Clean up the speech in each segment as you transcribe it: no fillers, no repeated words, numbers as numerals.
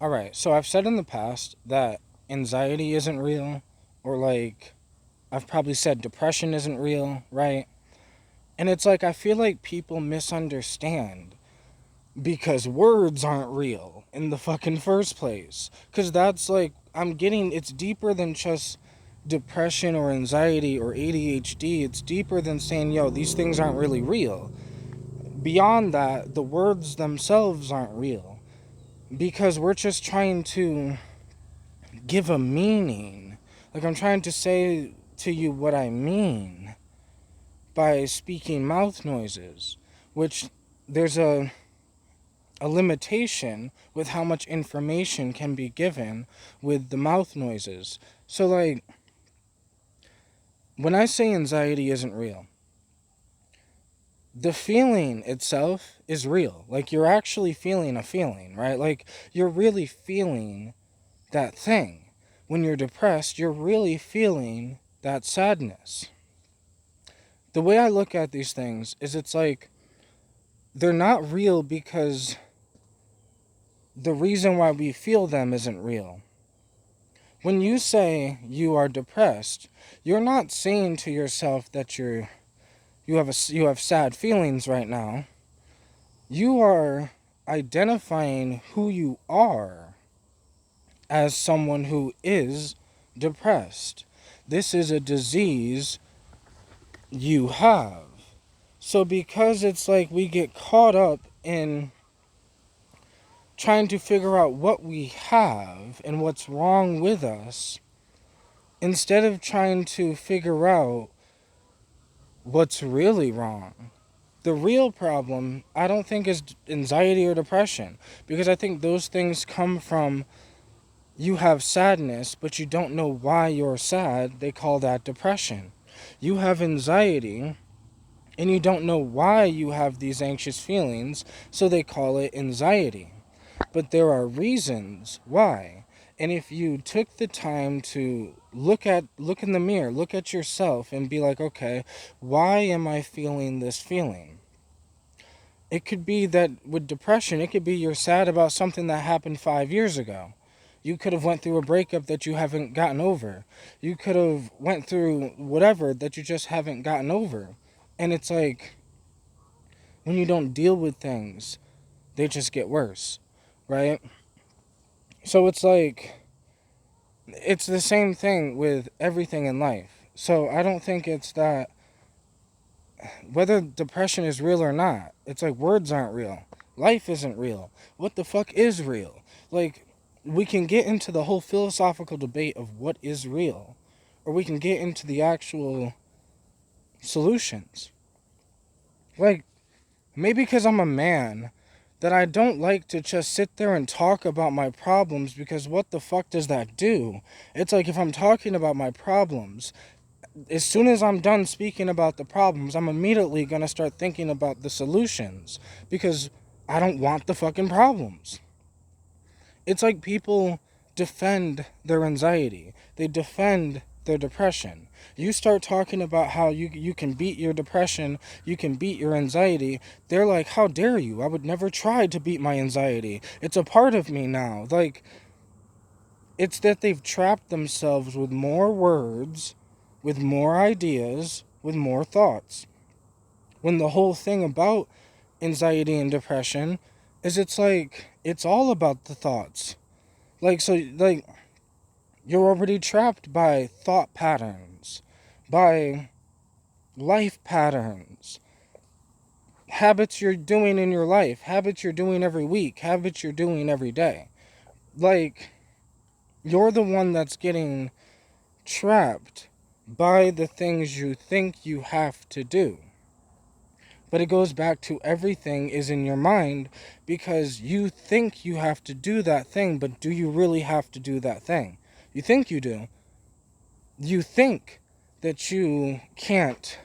All right, so I've said in the past that anxiety isn't real, or like I've probably said depression isn't real, right? And it's like I feel like people misunderstand because words aren't real in the fucking first place. Because that's like, it's deeper than just depression or anxiety or ADHD. It's deeper than saying, yo, these things aren't really real. Beyond that, the words themselves aren't real because we're just trying to give a meaning. Like, I'm trying to say to you what I mean by speaking mouth noises, which there's a limitation with how much information can be given with the mouth noises. So, like, when I say anxiety isn't real, the feeling itself is real. Like, you're actually feeling a feeling, right? Like, you're really feeling that thing. When you're depressed, you're really feeling that sadness. The way I look at these things is it's like they're not real because the reason why we feel them isn't real. When you say you are depressed, you're not saying to yourself that you have sad feelings right now. You are identifying who you are as someone who is depressed. This is a disease you have. So because it's like we get caught up in trying to figure out what we have and what's wrong with us, instead of trying to figure out what's really wrong. The real problem, I don't think, is anxiety or depression, because I think those things come from you have sadness, but you don't know why you're sad. They call that depression. You have anxiety, and you don't know why you have these anxious feelings, so they call it anxiety. But there are reasons why. And if you took the time to look in the mirror, look at yourself and be like, okay, why am I feeling this feeling? It could be that with depression, it could be you're sad about something that happened 5 years ago. You could have went through a breakup that you haven't gotten over. You could have went through whatever that you just haven't gotten over. And it's like when you don't deal with things, they just get worse, right? So it's like it's the same thing with everything in life. So I don't think it's that whether depression is real or not, it's like words aren't real. Life isn't real. What the fuck is real? Like, we can get into the whole philosophical debate of what is real, or we can get into the actual solutions. Like, maybe because I'm a man, that I don't like to just sit there and talk about my problems because what the fuck does that do? It's like if I'm talking about my problems, as soon as I'm done speaking about the problems, I'm immediately going to start thinking about the solutions because I don't want the fucking problems. It's like people defend their anxiety, they defend their depression. You start talking about how you can beat your depression, you can beat your anxiety. They're like, how dare you? I would never try to beat my anxiety. It's a part of me now. Like, it's that they've trapped themselves with more words, with more ideas, with more thoughts. When the whole thing about anxiety and depression is it's like it's all about the thoughts. Like you're already trapped by thought patterns, by life patterns, habits you're doing in your life, habits you're doing every week, habits you're doing every day. Like, you're the one that's getting trapped by the things you think you have to do. But it goes back to everything is in your mind because you think you have to do that thing, but do you really have to do that thing? You think you do. You think that you can't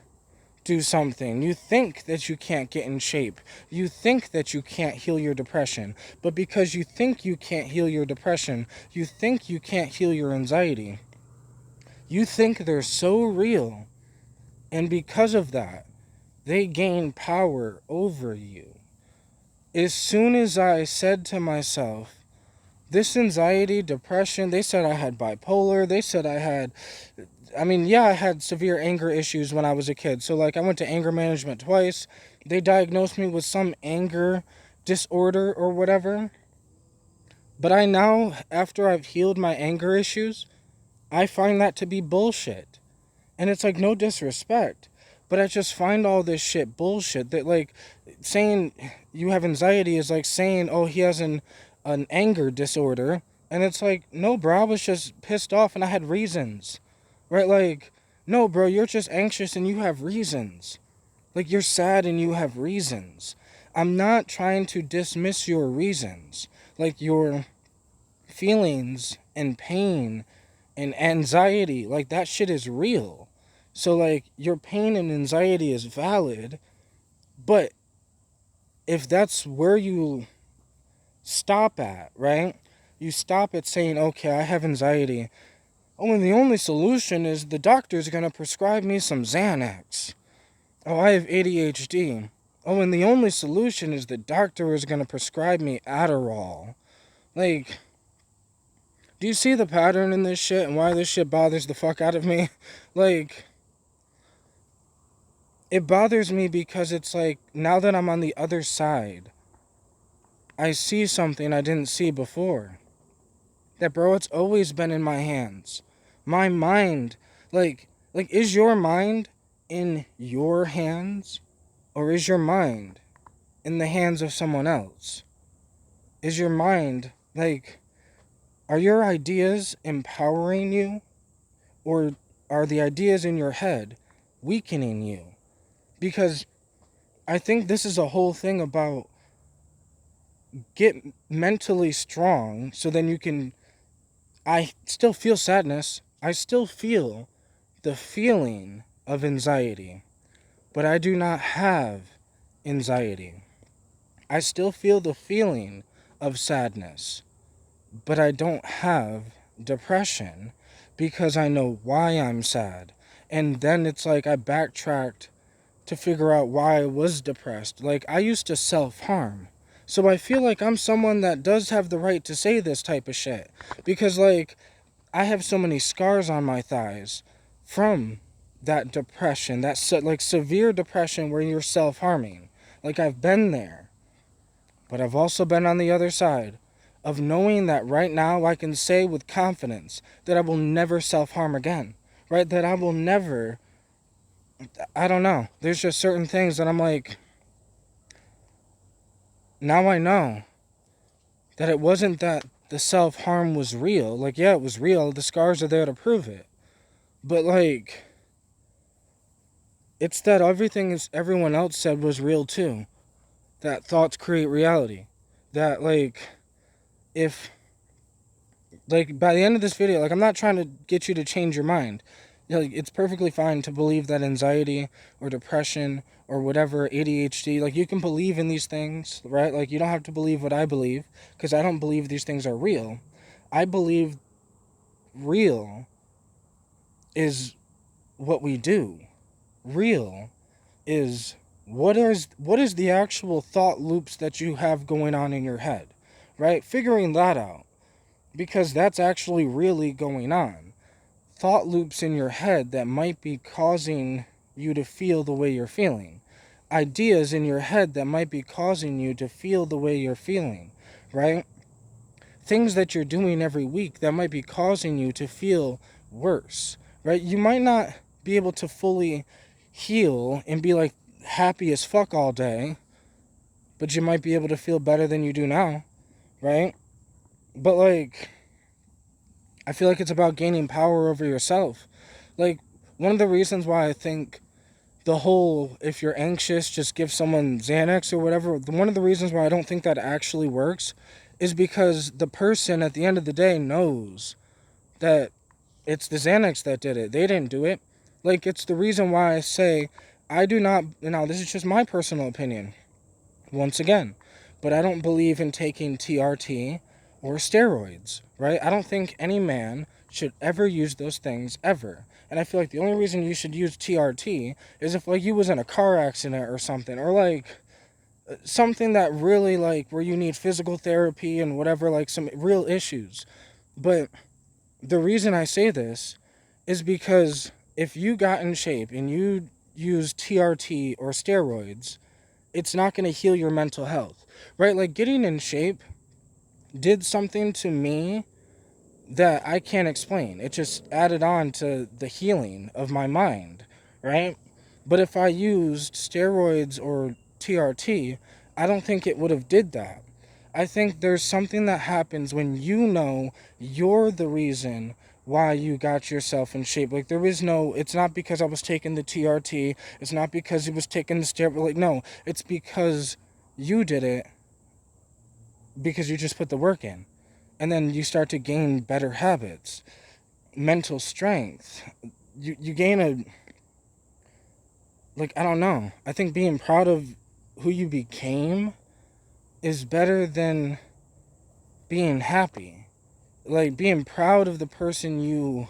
do something. You think that you can't get in shape. You think that you can't heal your depression. But because you think you can't heal your depression, you think you can't heal your anxiety. You think they're so real. And because of that, they gain power over you. As soon as I said to myself, This anxiety, depression, they said I had bipolar. They said I had severe anger issues when I was a kid. So, like, I went to anger management twice. They diagnosed me with some anger disorder or whatever. But I now, after I've healed my anger issues, I find that to be bullshit. And it's like, no disrespect, but I just find all this shit bullshit that, like, saying you have anxiety is like saying, oh, he has an anger disorder. And it's like, no, bro, I was just pissed off and I had reasons, right? Like, no, bro, you're just anxious and you have reasons. Like, you're sad and you have reasons. I'm not trying to dismiss your reasons. Like, your feelings and pain and anxiety, like, that shit is real. So, like, your pain and anxiety is valid, but if that's where you stop at, right? You stop at saying, okay, I have anxiety. Oh, and the only solution is the doctor's gonna prescribe me some Xanax. Oh, I have ADHD. Oh, and the only solution is the doctor is gonna prescribe me Adderall. Like, do you see the pattern in this shit and why this shit bothers the fuck out of me? Like, it bothers me because it's like, now that I'm on the other side, I see something I didn't see before. That, bro, it's always been in my hands. My mind, is your mind in your hands? Or is your mind in the hands of someone else? Is your mind, are your ideas empowering you? Or are the ideas in your head weakening you? Because I think this is a whole thing about get mentally strong so then you can. I still feel sadness. I still feel the feeling of anxiety, but I do not have anxiety. I still feel the feeling of sadness, but I don't have depression because I know why I'm sad. And then it's like I backtracked to figure out why I was depressed. Like, I used to self-harm. So I feel like I'm someone that does have the right to say this type of shit. Because, like, I have so many scars on my thighs from that depression, severe depression where you're self-harming. Like, I've been there. But I've also been on the other side of knowing that right now I can say with confidence that I will never self-harm again. Right? That I will never, I don't know. There's just certain things that I'm like, now I know that it wasn't that the self-harm was real. Like, yeah, it was real. The scars are there to prove it. But, like, it's that everyone else said was real too. That thoughts create reality. That, if, by the end of this video, I'm not trying to get you to change your mind. It's perfectly fine to believe that anxiety or depression or whatever, ADHD, you can believe in these things, right? You don't have to believe what I believe, because I don't believe these things are real. I believe real is what we do. Real is what is the actual thought loops that you have going on in your head, right? Figuring that out, because that's actually really going on. Thought loops in your head that might be causing you to feel the way you're feeling. Ideas in your head that might be causing you to feel the way you're feeling, right? Things that you're doing every week that might be causing you to feel worse, right? You might not be able to fully heal and be happy as fuck all day, but you might be able to feel better than you do now, right? But I feel like it's about gaining power over yourself. One of the reasons why I think the whole, if you're anxious, just give someone Xanax or whatever, one of the reasons why I don't think that actually works is because the person at the end of the day knows that it's the Xanax that did it. They didn't do it. It's the reason why I say I do not, now this is just my personal opinion, once again, but I don't believe in taking TRT or steroids, right? I don't think any man should ever use those things ever. And I feel like the only reason you should use TRT is if you was in a car accident or something, or something that really, like, where you need physical therapy and whatever, like some real issues. But the reason I say this is because if you got in shape and you use TRT or steroids, it's not going to heal your mental health, right? Like, getting in shape did something to me that I can't explain. It just added on to the healing of my mind, right? But if I used steroids or TRT, I don't think it would have did that. I think there's something that happens when you know you're the reason why you got yourself in shape. Like, there is no, it's not because I was taking the TRT, it's not because he was taking the steroid. Like, no, it's because you did it, because you just put the work in. And then you start to gain better habits, mental strength. You gain a, like, I don't know. I think being proud of who you became is better than being happy. Like, being proud of the person you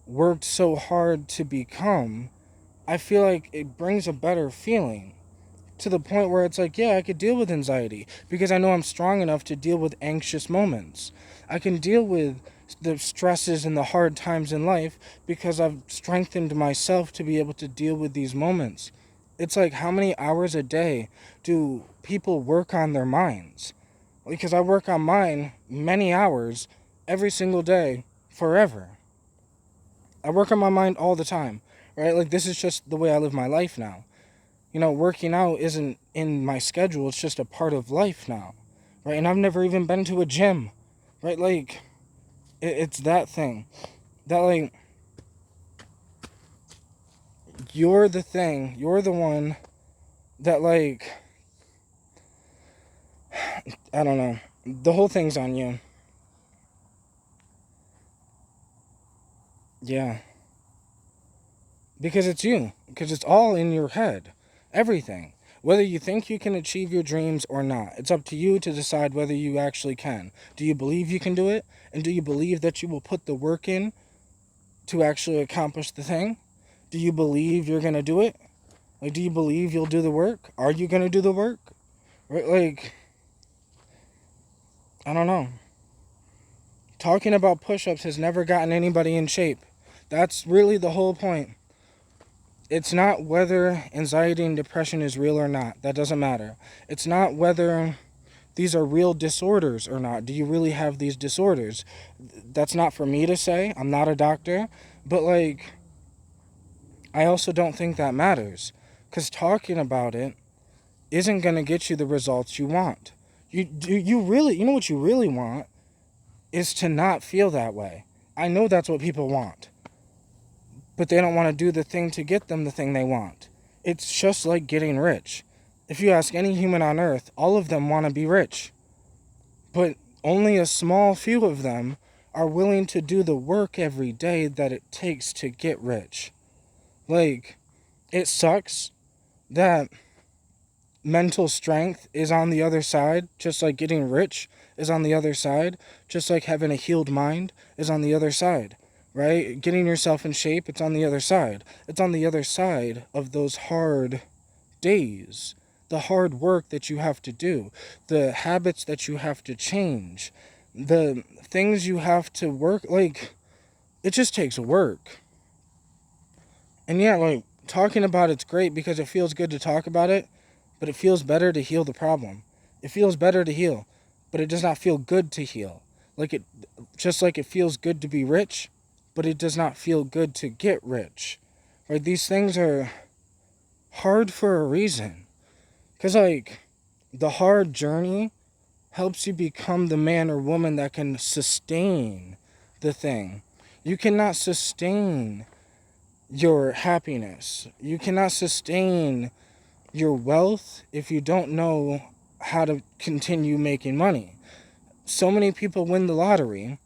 worked so hard to become, I feel like it brings a better feeling, to the point where it's like, yeah, I could deal with anxiety because I know I'm strong enough to deal with anxious moments. I can deal with the stresses and the hard times in life because I've strengthened myself to be able to deal with these moments. It's like, how many hours a day do people work on their minds? Because I work on mine many hours every single day forever. I work on my mind all the time, right? Like, this is just the way I live my life now. Working out isn't in my schedule, it's just a part of life now, right? And I've never even been to a gym, right? Like, it's that thing. That, like, you're the thing, you're the one that, like, I don't know. The whole thing's on you. Yeah. Because it's you. Because it's all in your head. Everything. Whether you think you can achieve your dreams or not, it's up to you to decide whether you actually can. Do you believe you can do it? And do you believe that you will put the work in to actually accomplish the thing? Do you believe you're going to do it? Like, do you believe you'll do the work? Are you going to do the work? Right? Like, I don't know. Talking about push-ups has never gotten anybody in shape. That's really the whole point. It's not whether anxiety and depression is real or not. That doesn't matter. It's not whether these are real disorders or not. Do you really have these disorders? That's not for me to say. I'm not a doctor. But, like, I also don't think that matters. Because talking about it isn't going to get you the results you want. You know what you really want is to not feel that way. I know that's what people want. But they don't want to do the thing to get them the thing they want. It's just like getting rich. If you ask any human on earth, all of them want to be rich. But only a small few of them are willing to do the work every day that it takes to get rich. Like, it sucks that mental strength is on the other side, just like getting rich is on the other side, just like having a healed mind is on the other side, right? Getting yourself in shape, it's on the other side. It's on the other side of those hard days, the hard work that you have to do, the habits that you have to change, the things you have to work. Like, it just takes work. And yeah, like, talking about it's great because it feels good to talk about it, but it feels better to heal the problem. It feels better to heal, but it does not feel good to heal. Just like it feels good to be rich, but it does not feel good to get rich. Right? These things are hard for a reason. Because, like, the hard journey helps you become the man or woman that can sustain the thing. You cannot sustain your happiness. You cannot sustain your wealth if you don't know how to continue making money. So many people win the lottery,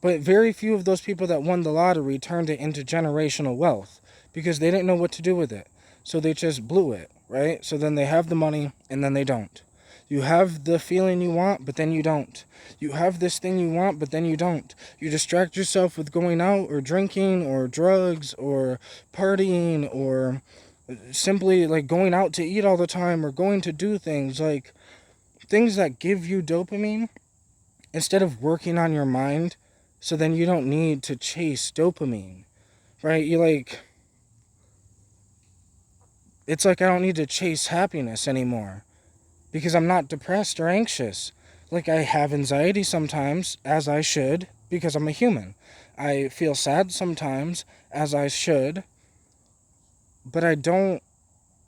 but very few of those people that won the lottery turned it into generational wealth because they didn't know what to do with it. So they just blew it, right? So then they have the money and then they don't. You have the feeling you want, but then you don't. You have this thing you want, but then you don't. You distract yourself with going out or drinking or drugs or partying or Simply like going out to eat all the time or going to do things like things that give you dopamine instead of working on your mind, so then you don't need to chase dopamine, right? You like, it's like I don't need to chase happiness anymore because I'm not depressed or anxious. Like, I have anxiety sometimes, as I should, because I'm a human. I feel sad sometimes, as I should, but I don't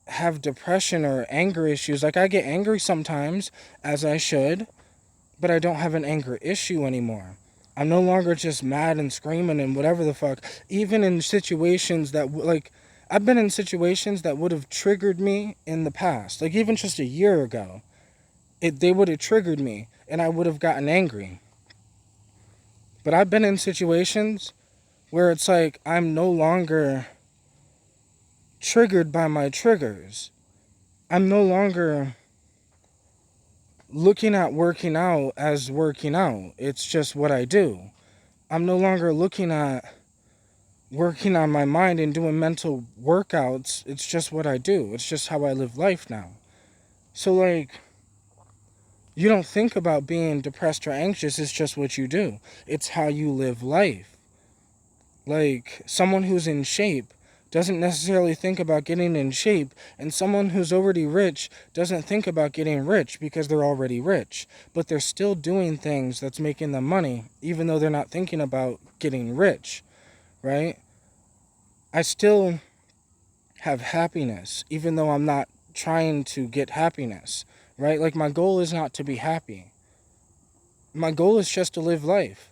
have depression or anger issues. Like, I get angry sometimes, as I should, but I don't have an anger issue anymore. I'm no longer just mad and screaming and whatever the fuck. Even in situations that, like, I've been in situations that would have triggered me in the past. Like, even just a year ago, they would have triggered me and I would have gotten angry. But I've been in situations where it's like I'm no longer triggered by my triggers. I'm no longer looking at working out as working out. It's just what I do. I'm no longer looking at working on my mind and doing mental workouts. It's just what I do. It's just how I live life now. So, like, you don't think about being depressed or anxious. It's just what you do. It's how you live life. Like, someone who's in shape doesn't necessarily think about getting in shape, and someone who's already rich doesn't think about getting rich because they're already rich. But they're still doing things that's making them money, even though they're not thinking about getting rich, right? I still have happiness, even though I'm not trying to get happiness, right? Like, my goal is not to be happy. My goal is just to live life,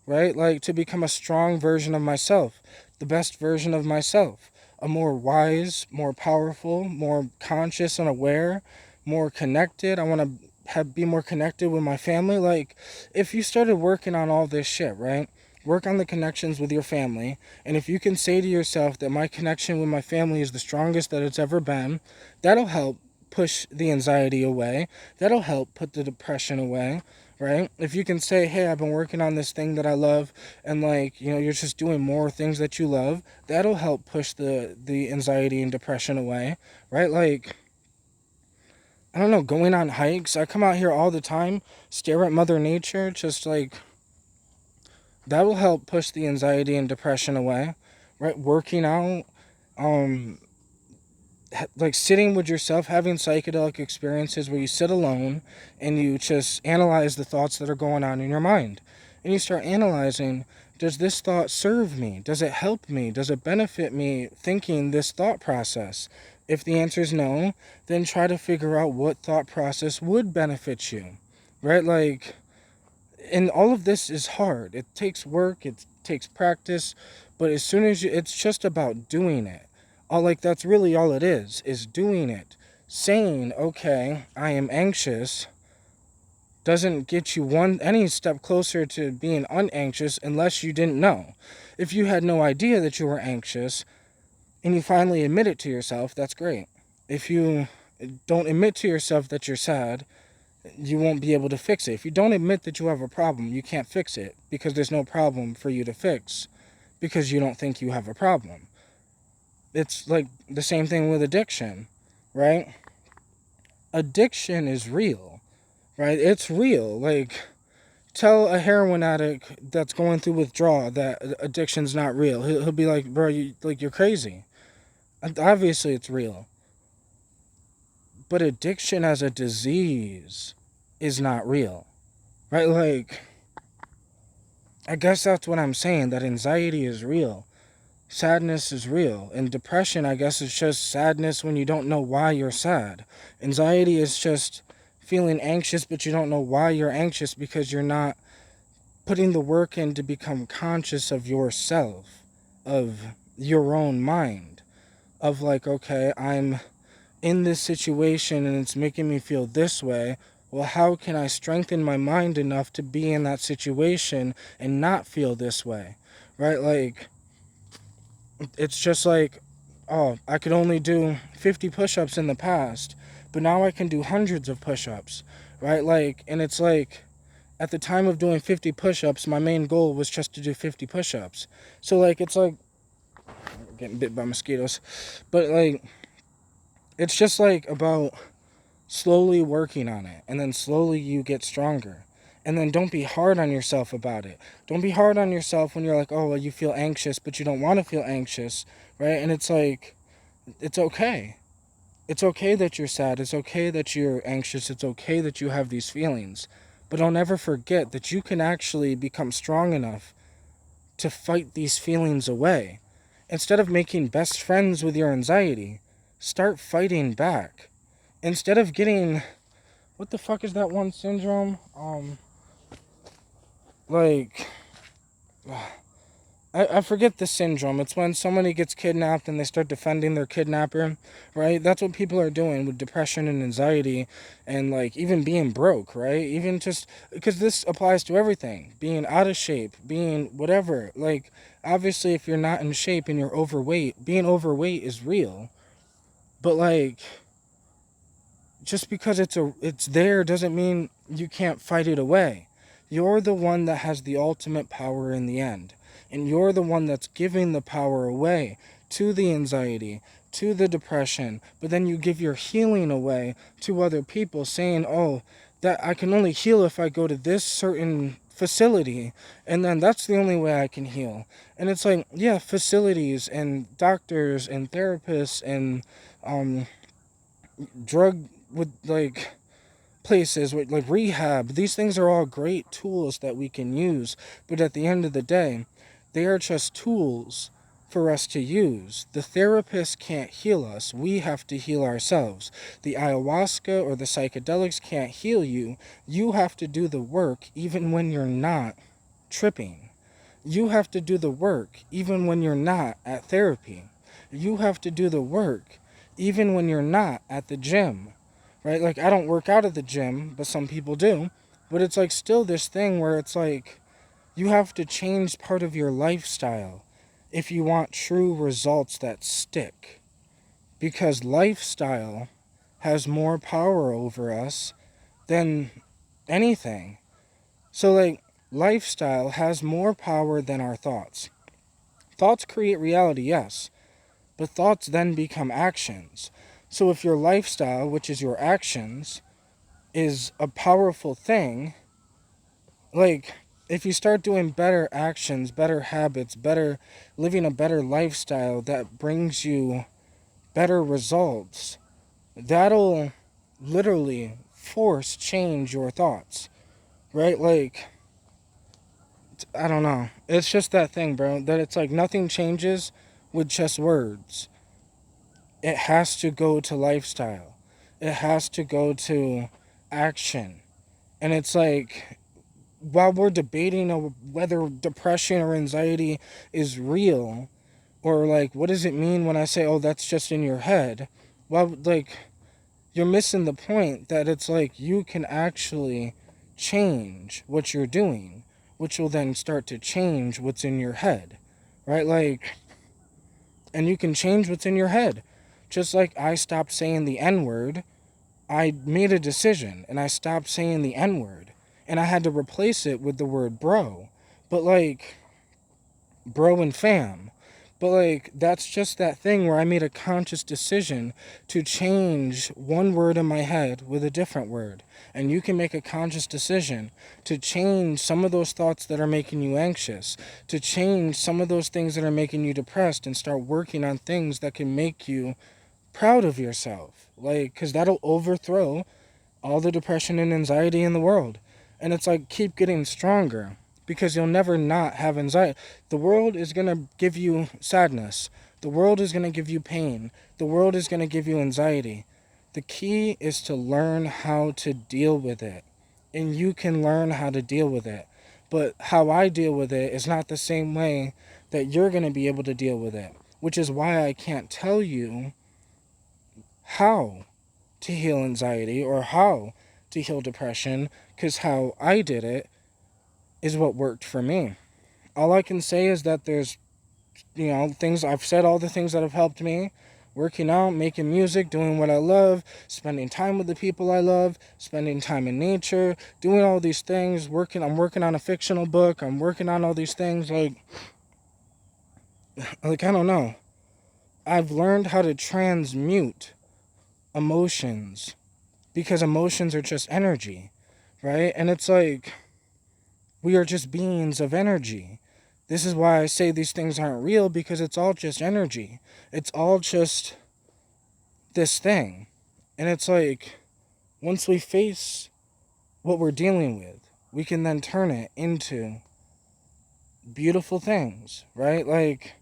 right? Like, to become a strong version of myself, the best version of myself, a more wise, more powerful, more conscious and aware, more connected. I want to be more connected with my family. Like, if you started working on all this shit, right? Work on the connections with your family. And if you can say to yourself that my connection with my family is the strongest that it's ever been, that'll help push the anxiety away. That'll help put the depression away, right? If you can say, hey, I've been working on this thing that I love, and like, you're just doing more things that you love, that'll help push the anxiety and depression away, right? Like, I don't know, going on hikes. I come out here all the time, stare at Mother Nature, just like, that will help push the anxiety and depression away, right? Working out, um, like sitting with yourself, having psychedelic experiences where you sit alone and you just analyze the thoughts that are going on in your mind. And you start analyzing, does this thought serve me? Does it help me? Does it benefit me thinking this thought process? If the answer is no, then try to figure out what thought process would benefit you, right? Like, and all of this is hard. It takes work, it takes practice, but as soon as it's just about doing it. All, like, that's really all it is doing it. Saying, okay, I am anxious doesn't get you any step closer to being unanxious unless you didn't know. If you had no idea that you were anxious and you finally admit it to yourself, that's great. If you don't admit to yourself that you're sad, you won't be able to fix it. If you don't admit that you have a problem, you can't fix it because there's no problem for you to fix because you don't think you have a problem. It's like the same thing with addiction, right? Addiction is real, right? It's real. Like, tell a heroin addict that's going through withdrawal that addiction's not real. He'll be like, bro, you're crazy. And obviously, it's real. But addiction as a disease is not real, right? Like, I guess that's what I'm saying, that anxiety is real. Sadness is real. And depression, I guess, is just sadness when you don't know why you're sad. Anxiety is just feeling anxious, but you don't know why you're anxious because you're not putting the work in to become conscious of yourself, of your own mind, of like, okay, I'm in this situation and it's making me feel this way. Well, how can I strengthen my mind enough to be in that situation and not feel this way, right? Like, it's just like, oh, I could only do 50 push-ups in the past, but now I can do hundreds of push-ups, right? Like, and it's like, at the time of doing 50 push-ups, my main goal was just to do 50 push-ups. So, like, it's like, I'm getting bit by mosquitoes, but like, It's just like about slowly working on it, and then slowly you get stronger. And then don't be hard on yourself about it. Don't be hard on yourself when you're like, oh, well, you feel anxious, but you don't want to feel anxious, right? And it's like, it's okay. It's okay that you're sad. It's okay that you're anxious. It's okay that you have these feelings. But don't ever forget that you can actually become strong enough to fight these feelings away. Instead of making best friends with your anxiety, start fighting back. Instead of getting, what the fuck is that one syndrome? Like, I forget the syndrome. It's when somebody gets kidnapped and they start defending their kidnapper, right? That's what people are doing with depression and anxiety and, like, even being broke, right? Even just because this applies to everything, being out of shape, being whatever. Like, obviously, if you're not in shape and you're overweight, being overweight is real. But, like, just because it's there doesn't mean you can't fight it away. You're the one that has the ultimate power in the end. And you're the one that's giving the power away to the anxiety, to the depression. But then you give your healing away to other people, saying, oh, that I can only heal if I go to this certain facility, and then that's the only way I can heal. And it's like, yeah, facilities and doctors and therapists and um drug with, like, places with, like, rehab, these things are all great tools that we can use, but at the end of the day, they are just tools for us to use. The therapist can't heal us. We have to heal ourselves. The ayahuasca or the psychedelics can't heal you. You have to do the work even when you're not tripping. You have to do the work even when you're not at therapy. You have to do the work even when you're not at the gym, right? Like, I don't work out at the gym, but some people do. But it's like still this thing where it's like you have to change part of your lifestyle if you want true results that stick. Because lifestyle has more power over us than anything. So, like, lifestyle has more power than our thoughts. Thoughts create reality, yes, but thoughts then become actions. So if your lifestyle, which is your actions, is a powerful thing, like, if you start doing better actions, better habits, better living a better lifestyle that brings you better results, that'll literally force change your thoughts, right? Like, I don't know. It's just that thing, bro, that it's like nothing changes with just words. It has to go to lifestyle. It has to go to action. And it's like, while we're debating whether depression or anxiety is real, or like, what does it mean when I say, oh, that's just in your head? Well, like, you're missing the point that it's like you can actually change what you're doing, which will then start to change what's in your head, right? Like, and you can change what's in your head. Just like I stopped saying the N word, I made a decision and I stopped saying the N word. And I had to replace it with the word bro. But, like, bro and fam. But, like, that's just that thing where I made a conscious decision to change one word in my head with a different word. And you can make a conscious decision to change some of those thoughts that are making you anxious, to change some of those things that are making you depressed, and start working on things that can make you proud of yourself. Like, because that'll overthrow all the depression and anxiety in the world. And it's like, keep getting stronger because you'll never not have anxiety. The world is going to give you sadness. The world is going to give you pain. The world is going to give you anxiety. The key is to learn how to deal with it. And you can learn how to deal with it. But how I deal with it is not the same way that you're going to be able to deal with it. Which is why I can't tell you how to heal anxiety or how to heal depression, because how I did it is what worked for me. All I can say is that there's, things I've said, all the things that have helped me: working out, making music, doing what I love, spending time with the people I love, spending time in nature, doing all these things, I'm working on a fictional book, I'm working on all these things, like I don't know. I've learned how to transmute emotions, because emotions are just energy, right? And it's like, we are just beings of energy. This is why I say these things aren't real, because it's all just energy. It's all just this thing. And it's like, once we face what we're dealing with, we can then turn it into beautiful things, right? Like,